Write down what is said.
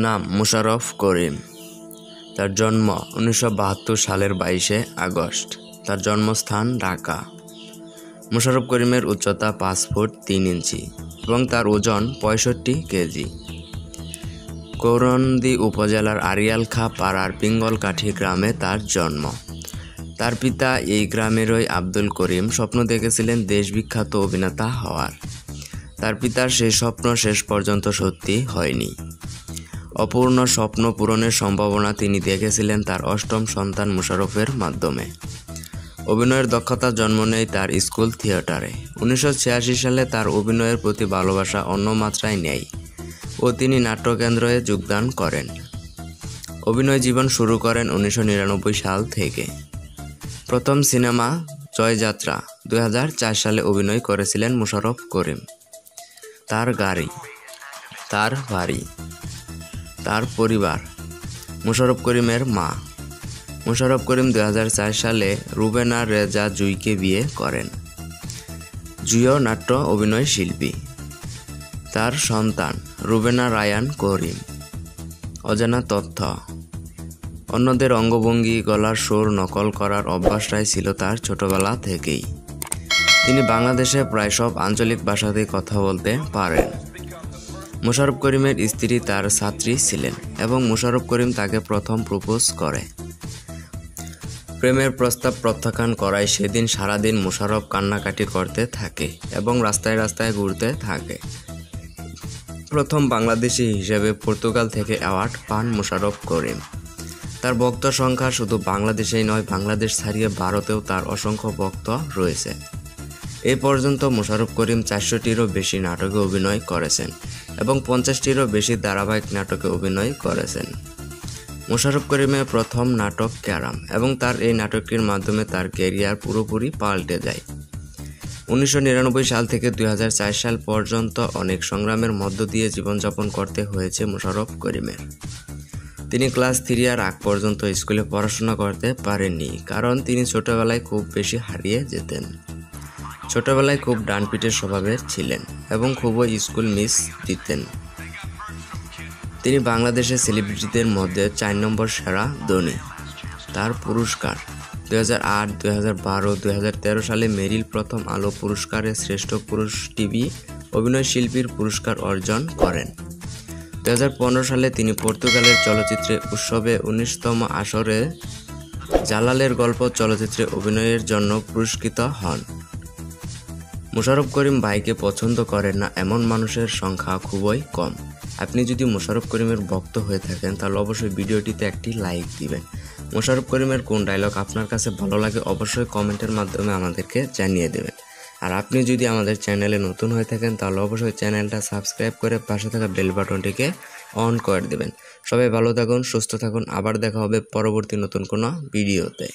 নাম মোশাররফ করিম। তার জন্ম 1972 সালের 22 আগস্ট। তার জন্মস্থান ঢাকা। মোশাররফ করিমের উচ্চতা 5 ফুট 3 ইঞ্চি এবং তার ওজন 65 কেজি। করণদি উপজেলার আড়িয়ালখা পাড়ার পিঙ্গলকাঠি গ্রামে তার জন্ম। তার পিতা এই গ্রামেরই আব্দুল করিম স্বপ্ন দেখেছিলেন দেশবিখ্যাত অভিনেতা হওয়ার। তার পিতার সেই স্বপ্ন শেষ পর্যন্ত সত্যি হয়নি। অপূর্ণ স্বপ্ন পূরণের সম্ভাবনা তিনি দেখেছিলেন তার অষ্টম সন্তান মোশাররফের মাধ্যমে। অভিনয়ের দক্ষতা জন্ম নেয় তার স্কুল থিয়েটারে। 1986 সালে তার অভিনয়ের প্রতি ভালোবাসা অন্য মাত্রায় নেয় ও তিনি নাট্যকেন্দ্রে যোগদান করেন। অভিনয় জীবন শুরু করেন 1999 সাল থেকে। প্রথম সিনেমা জয়যাত্রা 2004 সালে অভিনয় করেছিলেন মোশাররফ করিম। তার গাড়ি, তার বাড়ি, তার পরিবার। মোশাররফ করিমের মা। মোশাররফ করিম 2004 সালে রুবেনা রেজা জুঁইকে বিয়ে করেন। জুঁইও নাট্য অভিনয় শিল্পী। তার সন্তান রুবেনা রায়ান করিম। অজানা তথ্য। অন্যদের অঙ্গভঙ্গি, গলার সুর নকল করার অভ্যাসটাই ছিল তার ছোটবেলা থেকেই। তিনি বাংলাদেশে প্রায় সব আঞ্চলিক ভাষাতেই কথা বলতে পারেন। মোশাররফ করিমের স্ত্রী তার ছাত্রী ছিলেন এবং মোশাররফ করিম তাকে প্রথম প্রপোজ করে। প্রেমের প্রস্তাব প্রত্যাখ্যান করায় সেদিন সারাদিন মোশাররফ কান্নাকাটি করতে থাকে এবং রাস্তায় রাস্তায় ঘুরতে থাকে। প্রথম বাংলাদেশি হিসেবে পর্তুগাল থেকে অ্যাওয়ার্ড পান মোশাররফ করিম। তার ভক্ত সংখ্যা শুধু বাংলাদেশেই নয়, বাংলাদেশ ছাড়িয়ে ভারতেও তার অসংখ্য ভক্ত রয়েছে। এ পর্যন্ত মোশাররফ করিম 400টিরও বেশি নাটকে অভিনয় করেছেন এবং 50টিরও বেশি ধারাবাহিক নাটকে অভিনয় করেছেন। মোশাররফ করিমের প্রথম নাটক ক্যারাম এবং তার এই নাটকটির মাধ্যমে তার ক্যারিয়ার পুরোপুরি পাল্টে যায়। 1999 সাল থেকে 2004 সাল পর্যন্ত অনেক সংগ্রামের মধ্য দিয়ে জীবনযাপন করতে হয়েছে মোশাররফ করিমের। তিনি ক্লাস 3 আগ পর্যন্ত স্কুলে পড়াশোনা করতে পারেননি, কারণ তিনি ছোটবেলায় খুব বেশি হারিয়ে যেতেন। ছোটবেলায় খুব ডানপিটের স্বভাবের ছিলেন এবং খুবই স্কুল মিস দিতেন। তিনি বাংলাদেশের সেলিব্রিটিদের মধ্যে 4 নম্বর সেরা ধনী। তার পুরস্কার 2008, 2012, 2013 সালে মেরিল প্রথম আলো পুরস্কারে শ্রেষ্ঠ পুরুষ টিভি অভিনয় শিল্পীর পুরস্কার অর্জন করেন। 2015 সালে তিনি পর্তুগালের চলচ্চিত্র উৎসবে 19তম আসরে জালালের গল্প চলচ্চিত্রে অভিনয়ের জন্য পুরস্কৃত হন। মোশাররফ করিম ভাইকে পছন্দ করেন না এমন মানুষের সংখ্যা খুবই কম। আপনি যদি মোশাররফ করিমের ভক্ত হয়ে থাকেন তাহলে অবশ্যই ভিডিওটিতে একটি লাইক দিবেন। মোশাররফ করিমের কোন ডায়লগ আপনার কাছে ভালো লাগে অবশ্যই কমেন্টের মাধ্যমে আমাদেরকে জানিয়ে দেবেন। আর আপনি যদি আমাদের চ্যানেলে নতুন হয়ে থাকেন তাহলে অবশ্যই চ্যানেলটা সাবস্ক্রাইব করে পাশে থাকা বেল বাটনটিকে অন করে দেবেন। সবাই ভালো থাকুন, সুস্থ থাকুন। আবার দেখা হবে পরবর্তী নতুন কোনো ভিডিওতে।